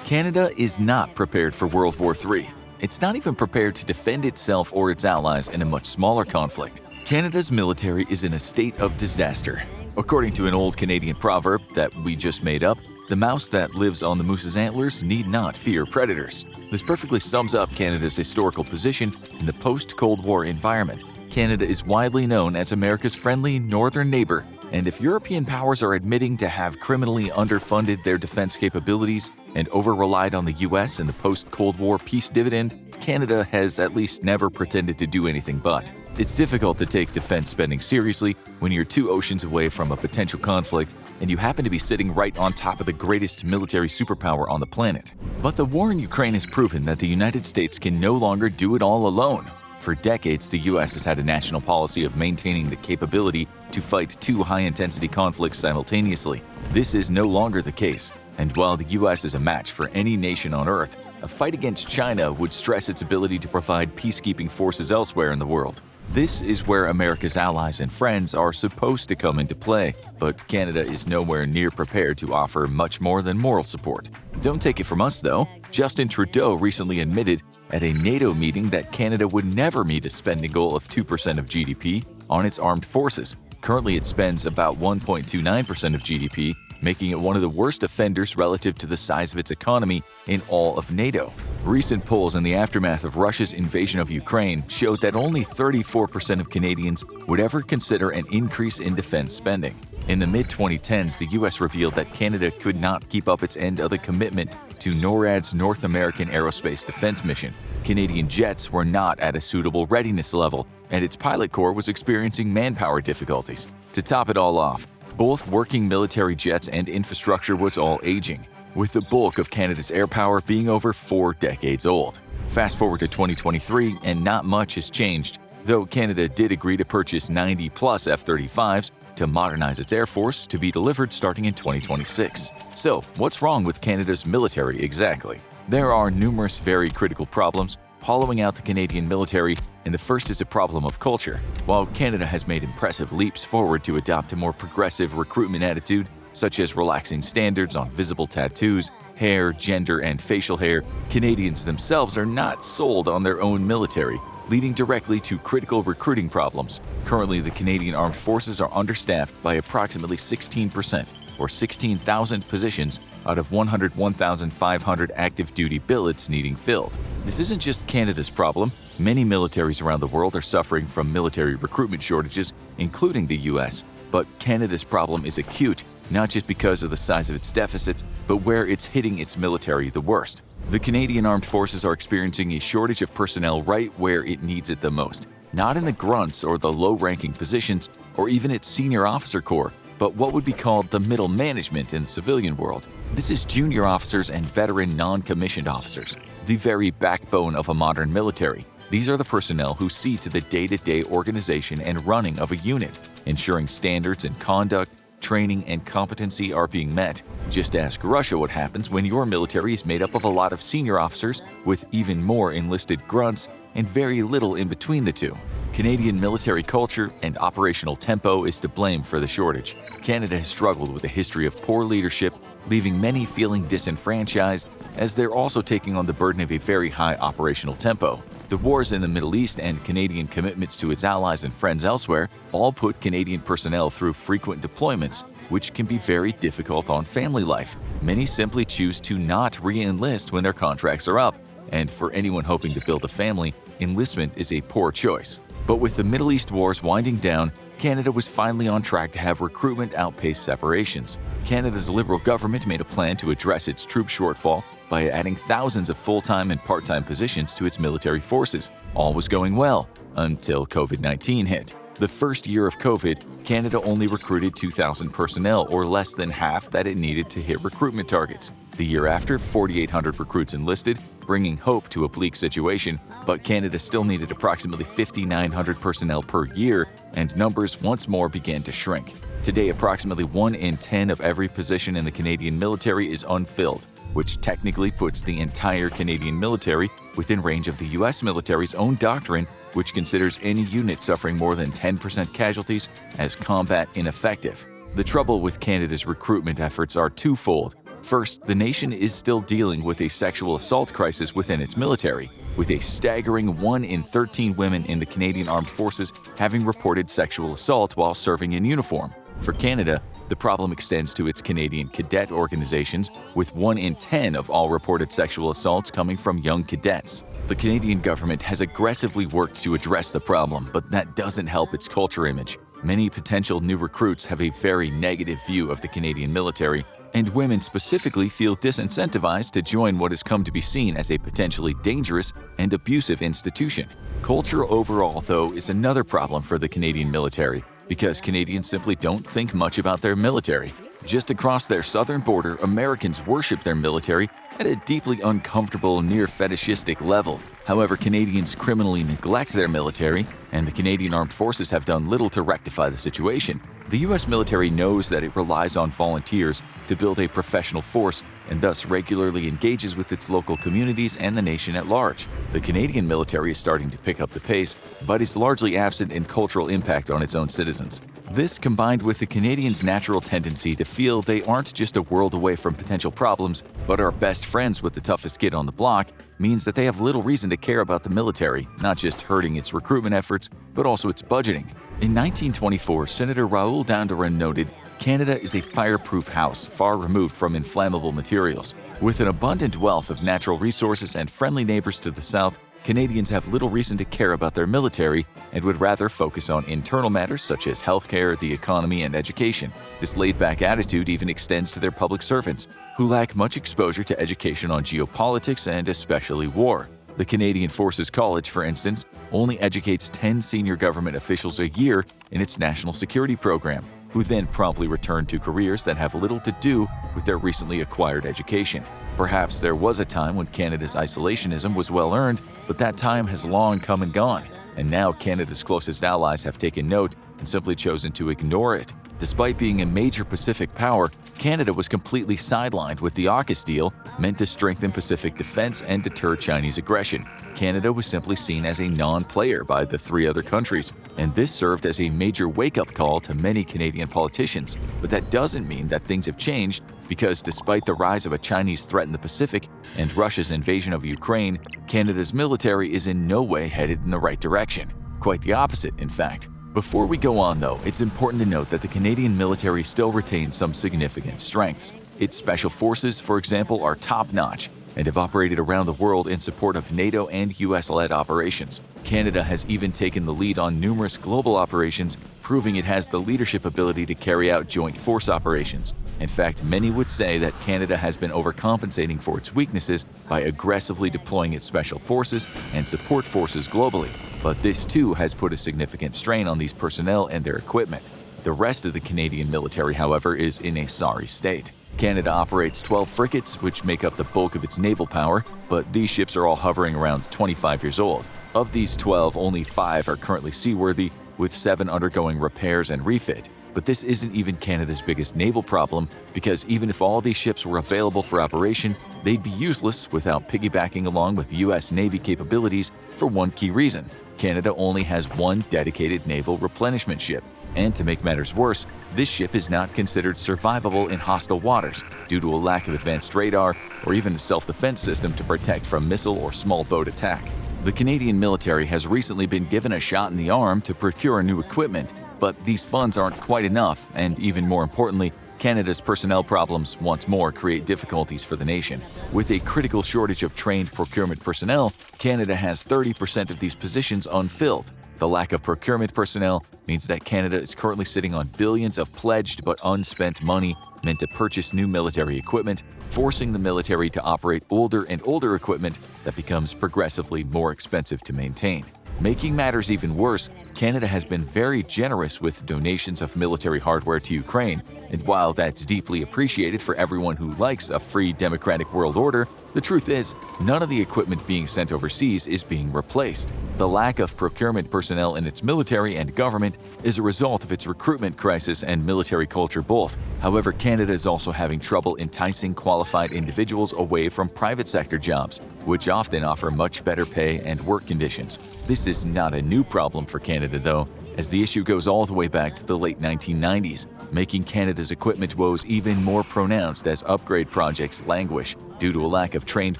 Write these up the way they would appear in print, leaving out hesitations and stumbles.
Canada is not prepared for World War III. It's not even prepared to defend itself or its allies in a much smaller conflict. Canada's military is in a state of disaster. According to an old Canadian proverb that we just made up, the mouse that lives on the moose's antlers need not fear predators. This perfectly sums up Canada's historical position in the post-Cold War environment. Canada is widely known as America's friendly northern neighbor, and if European powers are admitting to have criminally underfunded their defense capabilities and over-relied on the US in the post-Cold War peace dividend, Canada has at least never pretended to do anything but. It's difficult to take defense spending seriously when you're 2 oceans away from a potential conflict and you happen to be sitting right on top of the greatest military superpower on the planet. But the war in Ukraine has proven that the United States can no longer do it all alone. For decades, the US has had a national policy of maintaining the capability to fight 2 high-intensity conflicts simultaneously. This is no longer the case, and while the US is a match for any nation on Earth, a fight against China would stress its ability to provide peacekeeping forces elsewhere in the world. This is where America's allies and friends are supposed to come into play, but Canada is nowhere near prepared to offer much more than moral support. Don't take it from us, though. Justin Trudeau recently admitted at a NATO meeting that Canada would never meet a spending goal of 2% of GDP on its armed forces. Currently, it spends about 1.29% of GDP, making it one of the worst offenders relative to the size of its economy in all of NATO. Recent polls in the aftermath of Russia's invasion of Ukraine showed that only 34% of Canadians would ever consider an increase in defense spending. In the mid-2010s, the US revealed that Canada could not keep up its end of the commitment to NORAD's North American Aerospace Defense Mission. Canadian jets were not at a suitable readiness level, and its pilot corps was experiencing manpower difficulties. To top it all off, both working military jets and infrastructure was all aging, with the bulk of Canada's air power being over 4 decades old. Fast forward to 2023, and not much has changed, though Canada did agree to purchase 90-plus F-35s to modernize its air force to be delivered starting in 2026. So, what's wrong with Canada's military exactly? There are numerous very critical problems hollowing out the Canadian military, and the first is a problem of culture. While Canada has made impressive leaps forward to adopt a more progressive recruitment attitude, such as relaxing standards on visible tattoos, hair, gender, and facial hair, Canadians themselves are not sold on their own military, leading directly to critical recruiting problems. Currently, the Canadian Armed Forces are understaffed by approximately 16%, or 16,000 positions out of 101,500 active duty billets needing filled. This isn't just Canada's problem. Many militaries around the world are suffering from military recruitment shortages, including the US. But Canada's problem is acute, not just because of the size of its deficit, but where it's hitting its military the worst. The Canadian Armed Forces are experiencing a shortage of personnel right where it needs it the most. Not in the grunts or the low-ranking positions, or even its senior officer corps, but what would be called the middle management in the civilian world. This is junior officers and veteran non-commissioned officers, the very backbone of a modern military. These are the personnel who see to the day-to-day organization and running of a unit, ensuring standards in conduct, training, and competency are being met. Just ask Russia what happens when your military is made up of a lot of senior officers with even more enlisted grunts and very little in between the two. Canadian military culture and operational tempo is to blame for the shortage. Canada has struggled with a history of poor leadership, leaving many feeling disenfranchised, as they're also taking on the burden of a very high operational tempo. The wars in the Middle East and Canadian commitments to its allies and friends elsewhere all put Canadian personnel through frequent deployments, which can be very difficult on family life. Many simply choose to not re-enlist when their contracts are up, and for anyone hoping to build a family, enlistment is a poor choice. But with the Middle East wars winding down, Canada was finally on track to have recruitment outpace separations. Canada's Liberal government made a plan to address its troop shortfall by adding thousands of full-time and part-time positions to its military forces. All was going well until COVID-19 hit. The first year of COVID, Canada only recruited 2,000 personnel, or less than half that it needed to hit recruitment targets. The year after, 4,800 recruits enlisted, bringing hope to a bleak situation, but Canada still needed approximately 5,900 personnel per year, and numbers once more began to shrink. Today, approximately 1 in 10 of every position in the Canadian military is unfilled, which technically puts the entire Canadian military within range of the US military's own doctrine, which considers any unit suffering more than 10% casualties as combat ineffective. The trouble with Canada's recruitment efforts are twofold. First, the nation is still dealing with a sexual assault crisis within its military, with a staggering 1 in 13 women in the Canadian Armed Forces having reported sexual assault while serving in uniform. For Canada, the problem extends to its Canadian cadet organizations, with 1 in 10 of all reported sexual assaults coming from young cadets. The Canadian government has aggressively worked to address the problem, but that doesn't help its culture image. Many potential new recruits have a very negative view of the Canadian military, and women specifically feel disincentivized to join what has come to be seen as a potentially dangerous and abusive institution. Culture overall, though, is another problem for the Canadian military, because Canadians simply don't think much about their military. Just across their southern border, Americans worship their military at a deeply uncomfortable, near fetishistic level. However, Canadians criminally neglect their military, and the Canadian Armed Forces have done little to rectify the situation. The U.S. military knows that it relies on volunteers to build a professional force and thus regularly engages with its local communities and the nation at large. The Canadian military is starting to pick up the pace, but is largely absent in cultural impact on its own citizens. This, combined with the Canadians' natural tendency to feel they aren't just a world away from potential problems, but are best friends with the toughest kid on the block, means that they have little reason to care about the military, not just hurting its recruitment efforts, but also its budgeting. In 1924, Senator Raoul Dandurand noted, "Canada is a fireproof house far removed from inflammable materials. With an abundant wealth of natural resources and friendly neighbors to the south, Canadians have little reason to care about their military and would rather focus on internal matters such as healthcare, the economy, and education. This laid-back attitude even extends to their public servants, who lack much exposure to education on geopolitics and especially war. The Canadian Forces College, for instance, only educates 10 senior government officials a year in its national security program, who then promptly return to careers that have little to do with their recently acquired education. Perhaps there was a time when Canada's isolationism was well-earned, but that time has long come and gone, and now Canada's closest allies have taken note and simply chosen to ignore it. Despite being a major Pacific power, Canada was completely sidelined with the AUKUS deal, meant to strengthen Pacific defense and deter Chinese aggression. Canada was simply seen as a non-player by the 3 other countries, and this served as a major wake-up call to many Canadian politicians. But that doesn't mean that things have changed, because despite the rise of a Chinese threat in the Pacific and Russia's invasion of Ukraine, Canada's military is in no way headed in the right direction. Quite the opposite, in fact. Before we go on, though, it's important to note that the Canadian military still retains some significant strengths. Its special forces, for example, are top-notch and have operated around the world in support of NATO and US-led operations. Canada has even taken the lead on numerous global operations, proving it has the leadership ability to carry out joint force operations. In fact, many would say that Canada has been overcompensating for its weaknesses by aggressively deploying its special forces and support forces globally. But this too has put a significant strain on these personnel and their equipment. The rest of the Canadian military, however, is in a sorry state. Canada operates 12 frigates, which make up the bulk of its naval power, but these ships are all hovering around 25 years old. Of these 12, only 5 are currently seaworthy, with 7 undergoing repairs and refit. But this isn't even Canada's biggest naval problem, because even if all these ships were available for operation, they'd be useless without piggybacking along with U.S. Navy capabilities for one key reason. Canada only has one dedicated naval replenishment ship. And to make matters worse, this ship is not considered survivable in hostile waters due to a lack of advanced radar or even a self-defense system to protect from missile or small boat attack. The Canadian military has recently been given a shot in the arm to procure new equipment, but these funds aren't quite enough, and even more importantly, Canada's personnel problems once more create difficulties for the nation. With a critical shortage of trained procurement personnel, Canada has 30% of these positions unfilled. The lack of procurement personnel means that Canada is currently sitting on billions of pledged but unspent money meant to purchase new military equipment, forcing the military to operate older and older equipment that becomes progressively more expensive to maintain. Making matters even worse, Canada has been very generous with donations of military hardware to Ukraine, and while that's deeply appreciated for everyone who likes a free democratic world order, the truth is, none of the equipment being sent overseas is being replaced. The lack of procurement personnel in its military and government is a result of its recruitment crisis and military culture both. However, Canada is also having trouble enticing qualified individuals away from private sector jobs, which often offer much better pay and work conditions. This is not a new problem for Canada, though, as the issue goes all the way back to the late 1990s, making Canada's equipment woes even more pronounced as upgrade projects languish due to a lack of trained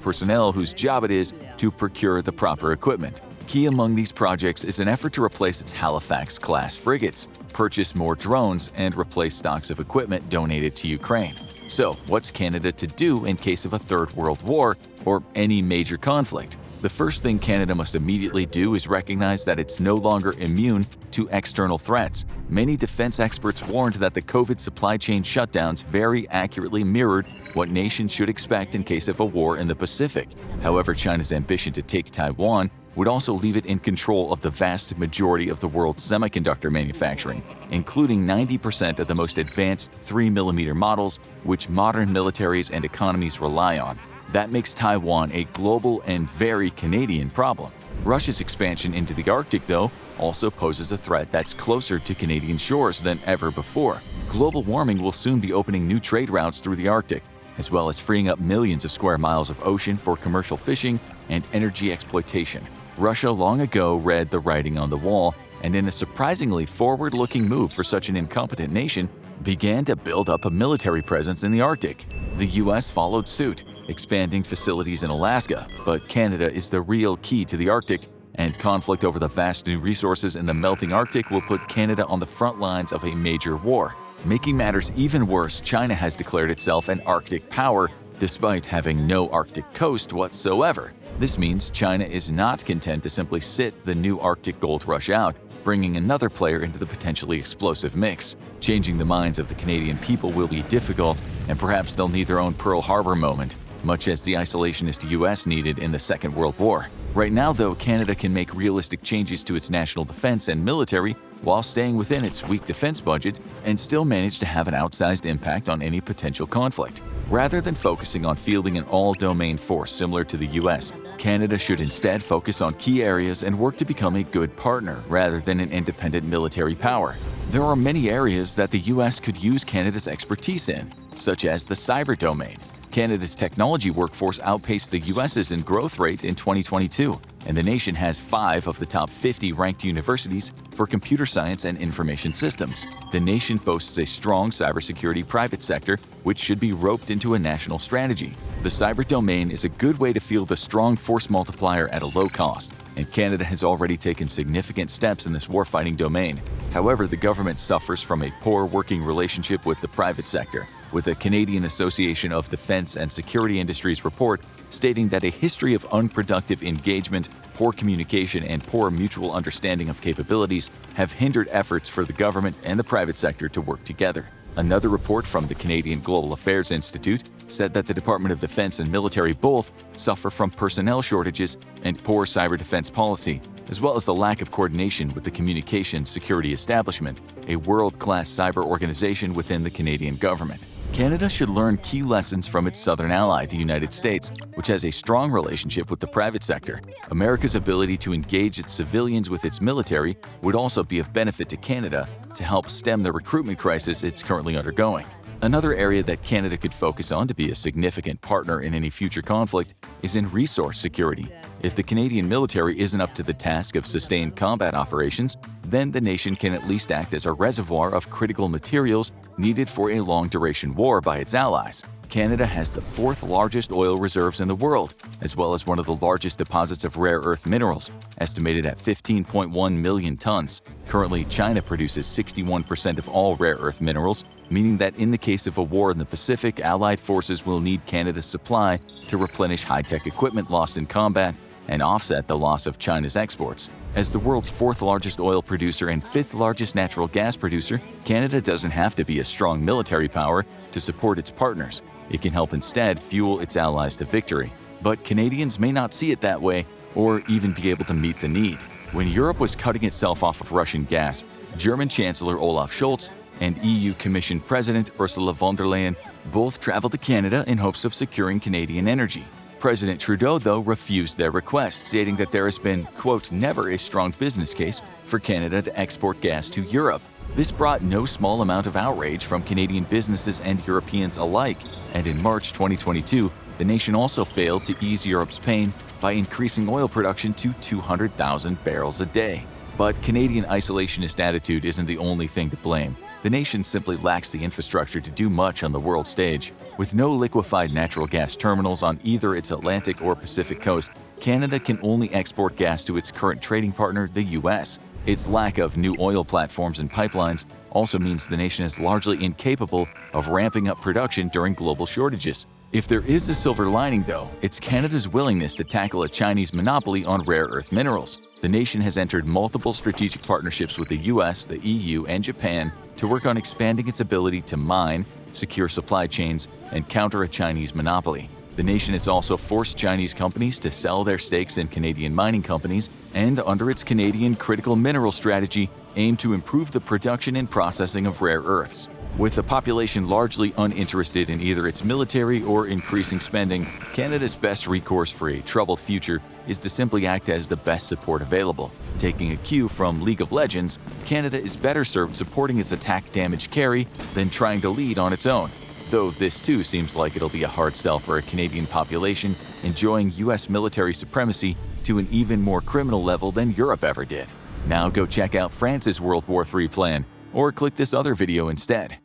personnel whose job it is to procure the proper equipment. Key among these projects is an effort to replace its Halifax-class frigates, purchase more drones, and replace stocks of equipment donated to Ukraine. So, what's Canada to do in case of a Third World War or any major conflict? The first thing Canada must immediately do is recognize that it's no longer immune to external threats. Many defense experts warned that the COVID supply chain shutdowns very accurately mirrored what nations should expect in case of a war in the Pacific. However, China's ambition to take Taiwan would also leave it in control of the vast majority of the world's semiconductor manufacturing, including 90% of the most advanced 3mm models which modern militaries and economies rely on. That makes Taiwan a global and very Canadian problem. Russia's expansion into the Arctic, though, also poses a threat that's closer to Canadian shores than ever before. Global warming will soon be opening new trade routes through the Arctic, as well as freeing up millions of square miles of ocean for commercial fishing and energy exploitation. Russia long ago read the writing on the wall, and in a surprisingly forward-looking move for such an incompetent nation, began to build up a military presence in the Arctic. The US followed suit, expanding facilities in Alaska, but Canada is the real key to the Arctic, and conflict over the vast new resources in the melting Arctic will put Canada on the front lines of a major war. Making matters even worse, China has declared itself an Arctic power, despite having no Arctic coast whatsoever. This means China is not content to simply sit the new Arctic gold rush out, bringing another player into the potentially explosive mix. Changing the minds of the Canadian people will be difficult, and perhaps they'll need their own Pearl Harbor moment, much as the isolationist US needed in the Second World War. Right now, though, Canada can make realistic changes to its national defense and military while staying within its weak defense budget and still manage to have an outsized impact on any potential conflict. Rather than focusing on fielding an all-domain force similar to the US, Canada should instead focus on key areas and work to become a good partner rather than an independent military power. There are many areas that the US could use Canada's expertise in, such as the cyber domain. Canada's technology workforce outpaced the US's in growth rate in 2022, and the nation has 5 of the top 50 ranked universities for computer science and information systems. The nation boasts a strong cybersecurity private sector, which should be roped into a national strategy. The cyber domain is a good way to field a strong force multiplier at a low cost, and Canada has already taken significant steps in this warfighting domain. However, the government suffers from a poor working relationship with the private sector, with a Canadian Association of Defence and Security Industries report stating that a history of unproductive engagement, poor communication, and poor mutual understanding of capabilities have hindered efforts for the government and the private sector to work together. Another report from the Canadian Global Affairs Institute said that the Department of Defense and military both suffer from personnel shortages and poor cyber defense policy, as well as the lack of coordination with the Communications Security Establishment, a world-class cyber organization within the Canadian government. Canada should learn key lessons from its southern ally, the United States, which has a strong relationship with the private sector. America's ability to engage its civilians with its military would also be of benefit to Canada to help stem the recruitment crisis it's currently undergoing. Another area that Canada could focus on to be a significant partner in any future conflict is in resource security. If the Canadian military isn't up to the task of sustained combat operations, then the nation can at least act as a reservoir of critical materials needed for a long-duration war by its allies. Canada has the 4th largest oil reserves in the world, as well as one of the largest deposits of rare earth minerals, estimated at 15.1 million tons. Currently, China produces 61% of all rare earth minerals, meaning that in the case of a war in the Pacific, Allied forces will need Canada's supply to replenish high-tech equipment lost in combat and offset the loss of China's exports. As the world's 4th largest oil producer and 5th largest natural gas producer, Canada doesn't have to be a strong military power to support its partners. It can help instead fuel its allies to victory. But Canadians may not see it that way or even be able to meet the need. When Europe was cutting itself off of Russian gas, German Chancellor Olaf Scholz and EU Commission President Ursula von der Leyen both traveled to Canada in hopes of securing Canadian energy. President Trudeau, though, refused their request, stating that there has been, quote, never a strong business case for Canada to export gas to Europe. This brought no small amount of outrage from Canadian businesses and Europeans alike, and in March 2022, the nation also failed to ease Europe's pain by increasing oil production to 200,000 barrels a day. But Canadian isolationist attitude isn't the only thing to blame. The nation simply lacks the infrastructure to do much on the world stage. With no liquefied natural gas terminals on either its Atlantic or Pacific coast, Canada can only export gas to its current trading partner, the US. Its lack of new oil platforms and pipelines also means the nation is largely incapable of ramping up production during global shortages. If there is a silver lining, though, it's Canada's willingness to tackle a Chinese monopoly on rare earth minerals. The nation has entered multiple strategic partnerships with the US, the EU, and Japan to work on expanding its ability to mine, secure supply chains, and counter a Chinese monopoly. The nation has also forced Chinese companies to sell their stakes in Canadian mining companies and, under its Canadian critical mineral strategy, aim to improve the production and processing of rare earths. With the population largely uninterested in either its military or increasing spending, Canada's best recourse for a troubled future is to simply act as the best support available. Taking a cue from League of Legends, Canada is better served supporting its attack damage carry than trying to lead on its own. Though this too seems like it'll be a hard sell for a Canadian population enjoying US military supremacy to an even more criminal level than Europe ever did. Now go check out France's World War III plan, or click this other video instead.